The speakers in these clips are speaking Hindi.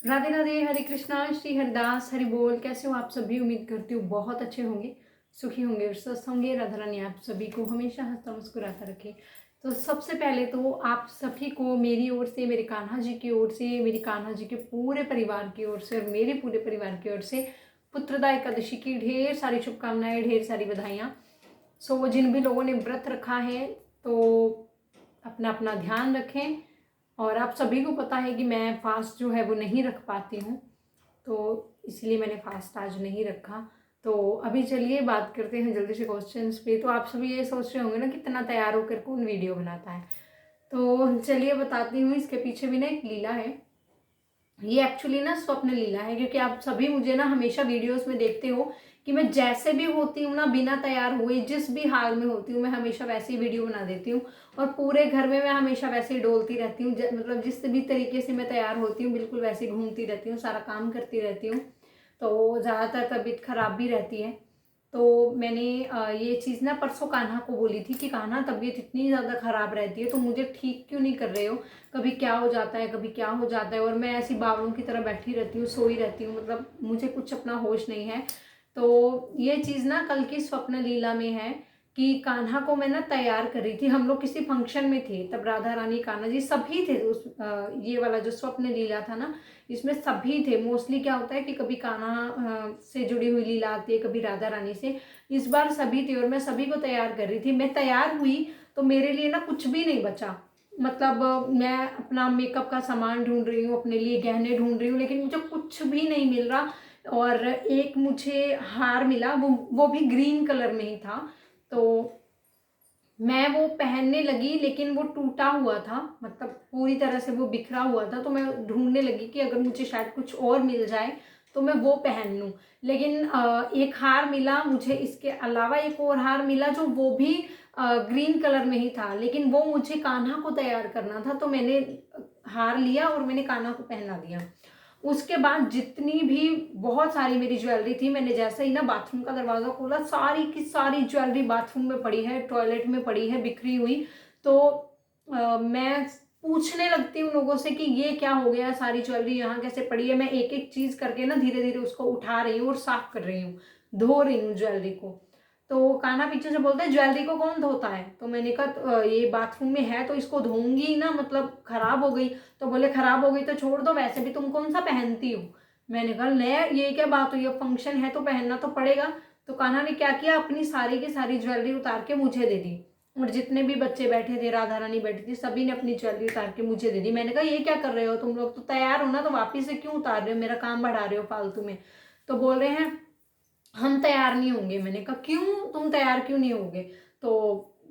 राधे राधे, हरे कृष्णा, श्री हरिदास, हरि बोल। कैसे हो आप सभी? उम्मीद करती हूँ बहुत अच्छे होंगे, सुखी होंगे और स्वस्थ होंगे। राधा रानी आप सभी को हमेशा हंसता मुस्कुराता रखे। तो सबसे पहले तो आप सभी को मेरी ओर से, मेरे कान्हा जी की ओर से, मेरी कान्हा जी के पूरे परिवार की ओर से और मेरे पूरे परिवार की ओर से पुत्रदा एकादशी की ढेर सारी शुभकामनाएं, ढेर सारी बधाइयाँ। सो जिन भी लोगों ने व्रत रखा है तो अपना अपना ध्यान रखें। और आप सभी को पता है कि मैं फास्ट जो है वो नहीं रख पाती हूँ, तो इसलिए मैंने फास्ट आज नहीं रखा। तो अभी चलिए बात करते हैं जल्दी से क्वेश्चंस पे। तो आप सभी ये सोच रहे होंगे ना कितना तैयार होकर कौन वीडियो बनाता है, तो चलिए बताती हूँ। इसके पीछे भी ना एक लीला है। ये एक्चुअली ना स्वप्न लीला है, क्योंकि आप सभी मुझे ना हमेशा वीडियोस में देखते हो कि मैं जैसे भी होती हूँ ना, बिना तैयार हुए जिस भी हाल में होती हूँ मैं हमेशा वैसे ही वीडियो बना देती हूँ। और पूरे घर में मैं हमेशा वैसे ही डोलती रहती हूँ, मतलब जिस भी तरीके से मैं तैयार होती हूँ बिल्कुल वैसे ही घूमती रहती हूँ, सारा काम करती रहती हूँ। तो ज़्यादातर तबीयत खराब भी रहती है। तो मैंने ये चीज़ ना परसों कान्हा को बोली थी कि कान्हा तबीयत इतनी ज़्यादा ख़राब रहती है तो मुझे ठीक क्यों नहीं कर रहे हो, कभी क्या हो जाता है कभी क्या हो जाता है, और मैं ऐसी बावलों की तरह बैठी रहती हूँ, सोई रहती हूँ, मतलब मुझे कुछ अपना होश नहीं है। तो ये चीज़ ना कल की स्वप्न लीला में है कि कान्हा को मैं ना तैयार कर रही थी। हम लोग किसी फंक्शन में थे, तब राधा रानी कान्हा जी सभी थे उस ये वाला जो स्वप्न लीला था ना, इसमें सभी थे। मोस्टली क्या होता है कि कभी कान्हा से जुड़ी हुई लीला आती है, कभी राधा रानी से। इस बार सभी थे और मैं सभी को तैयार कर रही थी। मैं तैयार हुई तो मेरे लिए ना कुछ भी नहीं बचा। मतलब मैं अपना मेकअप का सामान ढूंढ रही हूँ, अपने लिए गहने ढूंढ रही हूँ, लेकिन मुझे कुछ भी नहीं मिल रहा। और एक मुझे हार मिला, वो भी ग्रीन कलर में ही था। तो मैं वो पहनने लगी, लेकिन वो टूटा हुआ था, मतलब पूरी तरह से वो बिखरा हुआ था। तो मैं ढूंढने लगी कि अगर मुझे शायद कुछ और मिल जाए तो मैं वो पहन लूँ। लेकिन एक हार मिला मुझे, इसके अलावा एक और हार मिला जो वो भी ग्रीन कलर में ही था, लेकिन वो मुझे कान्हा को तैयार करना था। तो मैंने हार लिया और मैंने कान्हा को पहना दिया। उसके बाद जितनी भी बहुत सारी मेरी ज्वेलरी थी, मैंने जैसे ही ना बाथरूम का दरवाज़ा खोला, सारी की सारी ज्वेलरी बाथरूम में पड़ी है, टॉयलेट में पड़ी है, बिखरी हुई। तो मैं पूछने लगती हूँ लोगों से कि ये क्या हो गया, सारी ज्वेलरी यहाँ कैसे पड़ी है। मैं एक एक चीज़ करके ना धीरे धीरे उसको उठा रही हूँ और साफ कर रही हूँ, धो रही हूँ ज्वेलरी को। तो कान्हा पीछे से बोलते हैं ज्वेलरी को कौन धोता है? तो मैंने कहा ये बाथरूम में है तो इसको धोऊंगी ही ना, मतलब खराब हो गई। तो बोले खराब हो गई तो छोड़ दो, वैसे भी तुम कौन सा पहनती हो। मैंने कहा नया ये क्या बात हुई, अब फंक्शन है तो पहनना तो पड़ेगा। तो कान्हा ने क्या किया, अपनी सारी की सारी ज्वेलरी उतार के मुझे दे दी। और जितने भी बच्चे बैठे थे, राधा रानी बैठी थी, सभी ने अपनी ज्वेलरी उतार के मुझे दे दी। मैंने कहा ये क्या कर रहे हो तुम लोग, तो तैयार हो ना, तो वापिस से क्यों उतार रहे हो, मेरा काम बढ़ा रहे हो फालतू में। तो बोल रहे हैं हम तैयार नहीं होंगे। मैंने कहा क्यों, तुम तैयार क्यों नहीं होगे? तो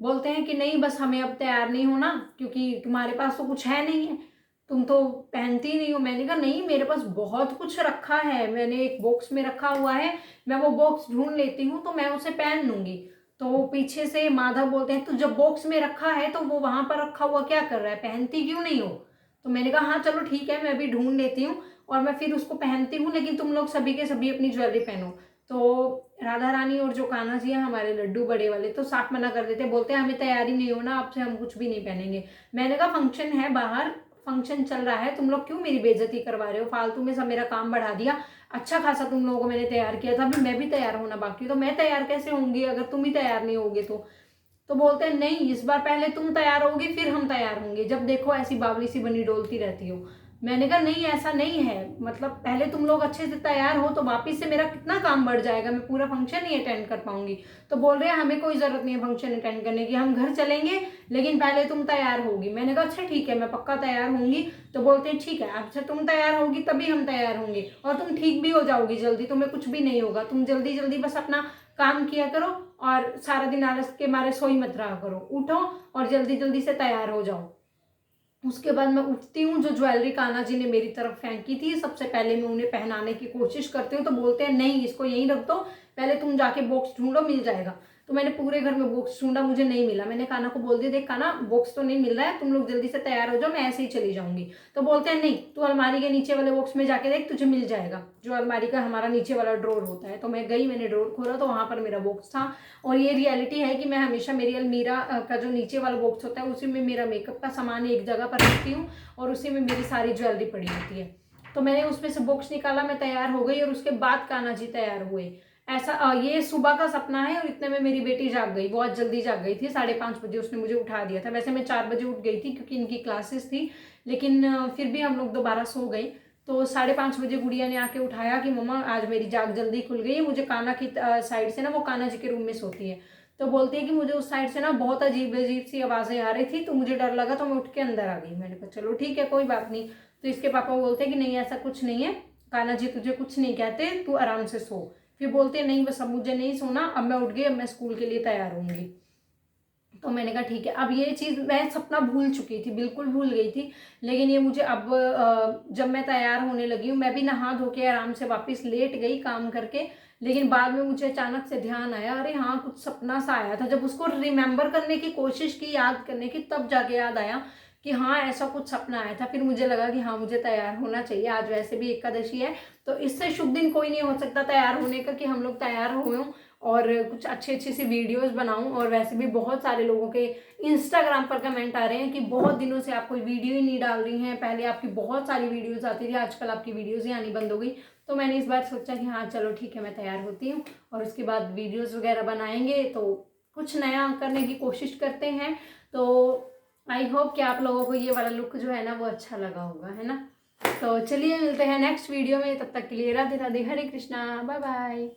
बोलते हैं कि नहीं बस हमें अब तैयार नहीं होना, क्योंकि तुम्हारे पास तो कुछ है नहीं है, तुम तो पहनती ही नहीं हो। मैंने कहा नहीं, मेरे पास बहुत कुछ रखा है, मैंने एक बॉक्स में रखा हुआ है, मैं वो बॉक्स ढूंढ लेती हूँ तो मैं उसे पहन लूंगी। तो पीछे से माधव बोलते हैं तो जब बॉक्स में रखा है तो वो वहां पर रखा हुआ क्या कर रहा है, पहनती क्यों नहीं हो? तो मैंने कहा हाँ चलो ठीक है, मैं भी ढूंढ लेती हूँ और मैं फिर उसको पहनती हूँ, लेकिन तुम लोग सभी के सभी अपनी ज्वेलरी पहनो। तो राधा रानी और जो कान्हा जी है हमारे लड्डू बड़े वाले, तो साफ मना कर देते, बोलते हैं हमें तैयारी नहीं होना आपसे, हम कुछ भी नहीं पहनेंगे। मैंने कहा फंक्शन है बाहर, फंक्शन चल रहा है, तुम लोग क्यों मेरी बेइज्जती करवा रहे हो, फालतू में सब मेरा काम बढ़ा दिया। अच्छा खासा तुम लोगों को मैंने तैयार किया था, अभी मैं भी तैयार होना बाकी, तो मैं तैयार कैसे होंगी अगर तुम ही तैयार नहीं होगे तो बोलते हैं नहीं इस बार पहले तुम तैयार होगी फिर हम तैयार होंगे, जब देखो ऐसी बावली सी बनी डोलती रहती हो। मैंने कहा नहीं ऐसा नहीं है, मतलब पहले तुम लोग अच्छे से तैयार हो तो वापिस से मेरा कितना काम बढ़ जाएगा, मैं पूरा फंक्शन ही अटेंड कर पाऊंगी। तो बोल रहे हैं हमें कोई जरूरत नहीं है फंक्शन अटेंड करने की, हम घर चलेंगे लेकिन पहले तुम तैयार होगी। मैंने कहा अच्छा ठीक है मैं पक्का तैयार होंगी। तो बोलते हैं ठीक है, अच्छा तुम तैयार होगी तभी हम तैयार होंगे, और तुम ठीक भी हो जाओगी जल्दी, तुम्हें कुछ भी नहीं होगा, तुम जल्दी जल्दी बस अपना काम किया करो और सारा दिन आलस के मारे सोई मत रहा करो, उठो और जल्दी जल्दी से तैयार हो जाओ। उसके बाद मैं उठती हूँ, जो ज्वेलरी कान्हा जी ने मेरी तरफ फेंकी थी सबसे पहले मैं उन्हें पहनाने की कोशिश करती हूँ, तो बोलते हैं नहीं इसको यहीं रख दो, पहले तुम जाके बॉक्स ढूंढो मिल जाएगा। तो मैंने पूरे घर में बॉक्स ढूंढा, मुझे नहीं मिला। मैंने कान्हा को बोल दिया देख कान्हा बॉक्स तो नहीं मिल रहा है, तुम लोग जल्दी से तैयार हो जाओ, मैं ऐसे ही चली जाऊंगी। तो बोलते हैं नहीं तू अलमारी के नीचे वाले बॉक्स में जाके देख, तुझे मिल जाएगा, जो अलमारी का हमारा नीचे वाला ड्रॉर होता है। तो मैं गई, मैंने ड्रॉर खोला तो वहां पर मेरा बॉक्स था। और ये रियलिटी है कि मैं हमेशा मेरी अलमीरा का जो नीचे वाला बॉक्स होता है उसी में मेरा मेकअप का सामान एक जगह पर रखती हूँ और उसी में मेरी सारी ज्वेलरी पड़ी होती है। तो मैंने उसमें से बॉक्स निकाला, मैं तैयार हो गई और उसके बाद कान्हा जी तैयार हुए। ऐसा ये सुबह का सपना है और इतने में मेरी बेटी जाग गई, बहुत जल्दी जाग गई थी, 5:30 बजे उसने मुझे उठा दिया था। वैसे मैं 4 बजे उठ गई थी क्योंकि इनकी क्लासेस थी, लेकिन फिर भी हम लोग दोबारा सो गए। तो 5:30 बजे गुड़िया ने आके उठाया कि मम्मा आज मेरी जाग जल्दी खुल गई है। मुझे कान्हा की साइड से ना, वो कान्हा जी के रूम में सोती है, तो बोलती है कि मुझे उस साइड से ना बहुत अजीब अजीब सी आवाज़ें आ रही थी, तो मुझे डर लगा, तो मैं उठ के अंदर आ गई। मैंने कहा चलो ठीक है कोई बात नहीं। तो इसके पापा बोलते हैं कि नहीं ऐसा कुछ नहीं है, कान्हा जी तुझे कुछ नहीं कहते, तू आराम से सो। फिर बोलते हैं नहीं बस अब मुझे नहीं सोना, अब मैं उठ गई, अब मैं स्कूल के लिए तैयार होंगी। तो मैंने कहा ठीक है। अब ये चीज़ मैं सपना भूल चुकी थी, बिल्कुल भूल गई थी, लेकिन ये मुझे अब जब मैं तैयार होने लगी हूँ, मैं भी नहा धो के आराम से वापस लेट गई काम करके, लेकिन बाद में मुझे अचानक से ध्यान आया, अरे हाँ कुछ सपना सा आया था। जब उसको रिमेंबर करने की कोशिश की, याद करने की, तब जाके याद आया कि हाँ ऐसा कुछ सपना आया था। फिर मुझे लगा कि हाँ मुझे तैयार होना चाहिए, आज वैसे भी एकादशी है, तो इससे शुभ दिन कोई नहीं हो सकता तैयार होने का कि हम लोग तैयार हुए हों और कुछ अच्छी अच्छी सी वीडियोस बनाऊं। और वैसे भी बहुत सारे लोगों के इंस्टाग्राम पर कमेंट आ रहे हैं कि बहुत दिनों से आप कोई वीडियो ही नहीं डाल रही हैं, पहले आपकी बहुत सारी वीडियोस आती थी, आजकल आपकी वीडियोस ही आनी बंद हो गई। तो मैंने इस बार सोचा कि हाँ चलो ठीक है मैं तैयार होती हूँ और उसके बाद वीडियोस वगैरह बनाएंगे, तो कुछ नया करने की कोशिश करते हैं। तो आई होप कि आप लोगों को ये वाला लुक जो है ना वो अच्छा लगा होगा, है ना। तो चलिए मिलते हैं नेक्स्ट वीडियो में, तब तक के लिए राधे राधे, हरे कृष्णा, बाय बाय।